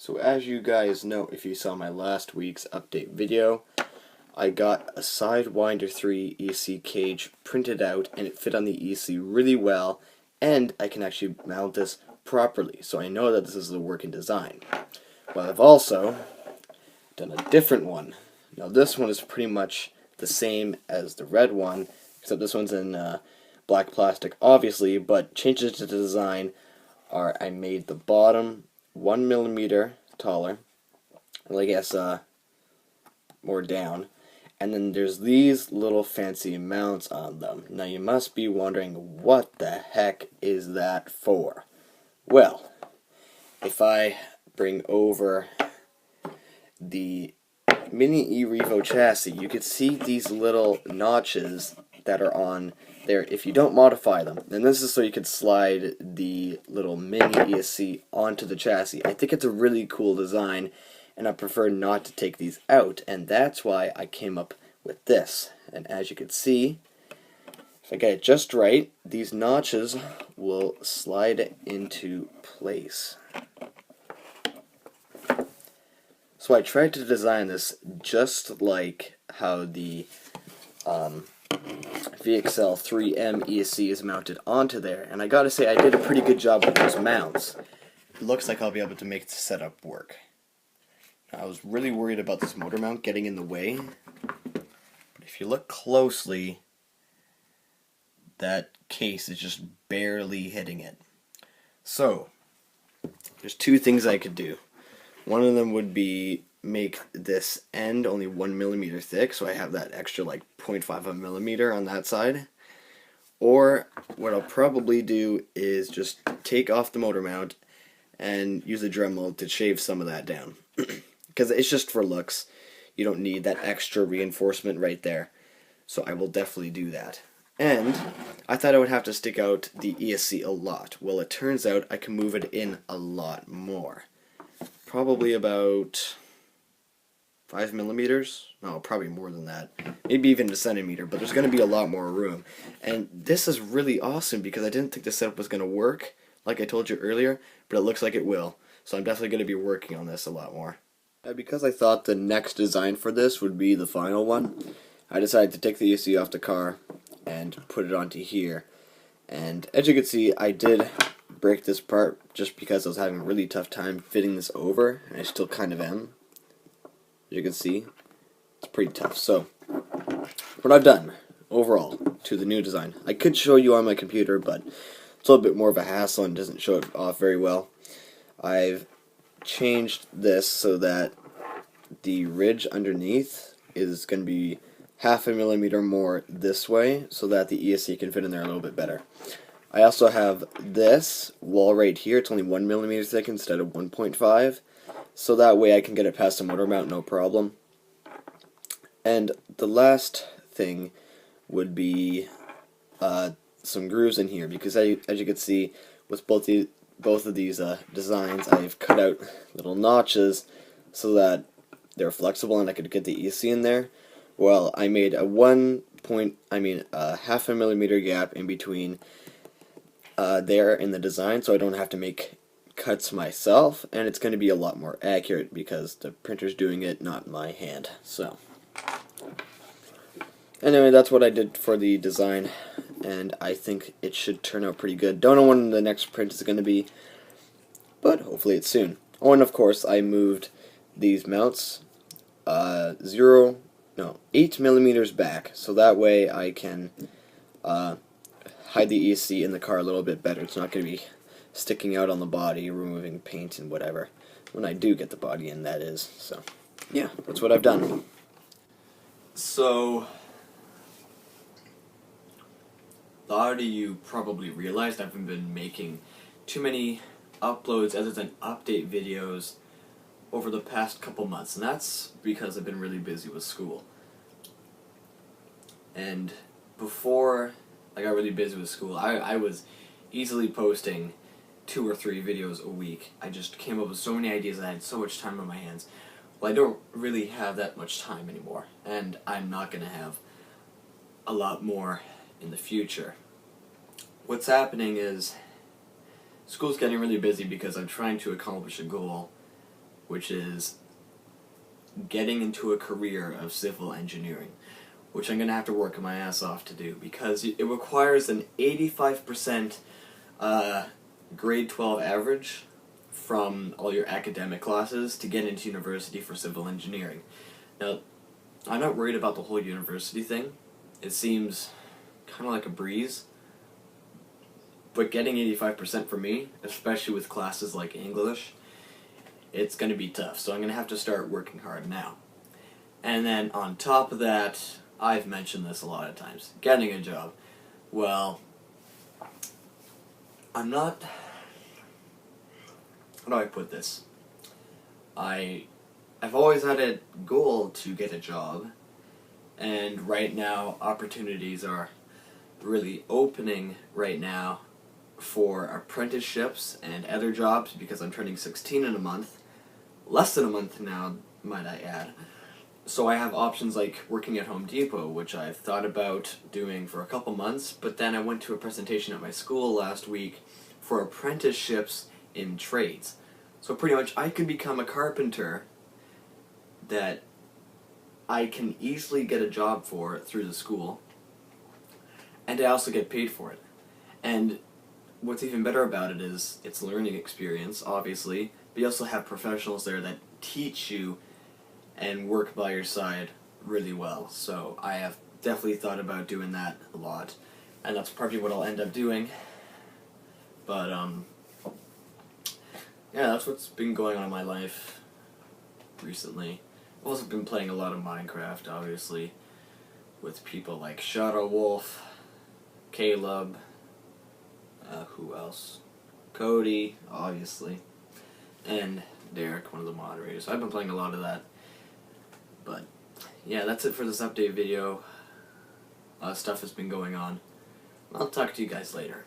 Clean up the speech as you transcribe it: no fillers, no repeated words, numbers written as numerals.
So as you guys know, if you saw my last week's update video, I got a Sidewinder 3 EC cage printed out and it fit on the EC really well, and I can actually mount this properly, so I know that this is the working design. But I've also done a different one. Now this one is pretty much the same as the red one, except this one's in black plastic obviously, but changes to the design are I made the bottom 1 millimeter taller, well, I guess more down, and then there's these little fancy mounts on them. Now you must be wondering, what the heck is that for? Well, if I bring over the Mini E-Revo chassis, you can see these little notches that are on there if you don't modify them. And this is so you can slide the little Mini ESC onto the chassis. I think it's a really cool design, and I prefer not to take these out, and that's why I came up with this. And as you can see, if I get it just right, these notches will slide into place. So I tried to design this just like how the VXL 3M ESC is mounted onto there, and I gotta say I did a pretty good job with those mounts. It looks like I'll be able to make the setup work. I was really worried about this motor mount getting in the way, but if you look closely, that case is just barely hitting it. So, there's two things I could do. One of them would be make this end only 1 millimeter thick, so I have that extra like 0.5 of a millimeter on that side. Or what I'll probably do is just take off the motor mount and use a Dremel to shave some of that down. Because it's just for looks. You don't need that extra reinforcement right there. So I will definitely do that. And I thought I would have to stick out the ESC a lot. Well, it turns out I can move it in a lot more. Probably about 5 millimeters. No, probably more than that. Maybe even a centimeter, but there's going to be a lot more room. And this is really awesome because I didn't think the setup was going to work, like I told you earlier, but it looks like it will. So I'm definitely going to be working on this a lot more. Because I thought the next design for this would be the final one, I decided to take the ESC off the car and put it onto here. And as you can see, I did break this part just because I was having a really tough time fitting this over, and I still kind of am. As you can see, it's pretty tough. So, what I've done overall to the new design, I could show you on my computer, but it's a little bit more of a hassle and doesn't show it off very well. I've changed this so that the ridge underneath is going to be 0.5 millimeter more this way so that the ESC can fit in there a little bit better. I also have this wall right here. It's only 1 millimeter thick instead of 1.5, so that way I can get it past the motor mount no problem. And the last thing would be some grooves in here, because as you can see with both of these designs, I've cut out little notches so that they're flexible and I could get the ESC in there. Well, I made a 0.5 millimeter gap in between there in the design, so I don't have to make cuts myself, and it's going to be a lot more accurate because the printer's doing it, not my hand. So anyway, that's what I did for the design, and I think it should turn out pretty good. Don't know when the next print is going to be, but hopefully it's soon. Oh, and of course I moved these mounts 8 millimeters back, so that way I can hide the ESC in the car a little bit better. It's not going to be sticking out on the body, removing paint and whatever. When I do get the body in, that is. So, yeah, that's what I've done. So, a lot of you probably realized I haven't been making too many uploads other than update videos over the past couple months, and that's because I've been really busy with school. And before I got really busy with school, I was easily posting 2 or 3 videos a week. I just came up with so many ideas and I had so much time on my hands. Well, I don't really have that much time anymore, and I'm not going to have a lot more in the future. What's happening is school's getting really busy because I'm trying to accomplish a goal which is getting into a career of civil engineering, which I'm going to have to work my ass off to do, because it requires an 85% grade 12 average from all your academic classes to get into university for civil engineering. Now, I'm not worried about the whole university thing. It seems kind of like a breeze. But getting 85% for me, especially with classes like English, it's going to be tough. So I'm going to have to start working hard now. And then on top of that, I've mentioned this a lot of times, getting a job. Well, I'm not... How do I put this? I've always had a goal to get a job, and right now opportunities are really opening right now for apprenticeships and other jobs, because I'm turning 16 in a month. Less than a month now, might I add. So I have options like working at Home Depot, which I've thought about doing for a couple months, but then I went to a presentation at my school last week for apprenticeships in trades. So pretty much I could become a carpenter that I can easily get a job for through the school, and I also get paid for it. And what's even better about it is it's learning experience, obviously, but you also have professionals there that teach you and work by your side really well. So I have definitely thought about doing that a lot, and that's probably what I'll end up doing. But yeah, that's what's been going on in my life recently. I've also been playing a lot of Minecraft, obviously, with people like Shadow Wolf, Caleb, who else? Cody, obviously, and Derek, one of the moderators. I've been playing a lot of that. But yeah, that's it for this update video. A lot of stuff has been going on. I'll talk to you guys later.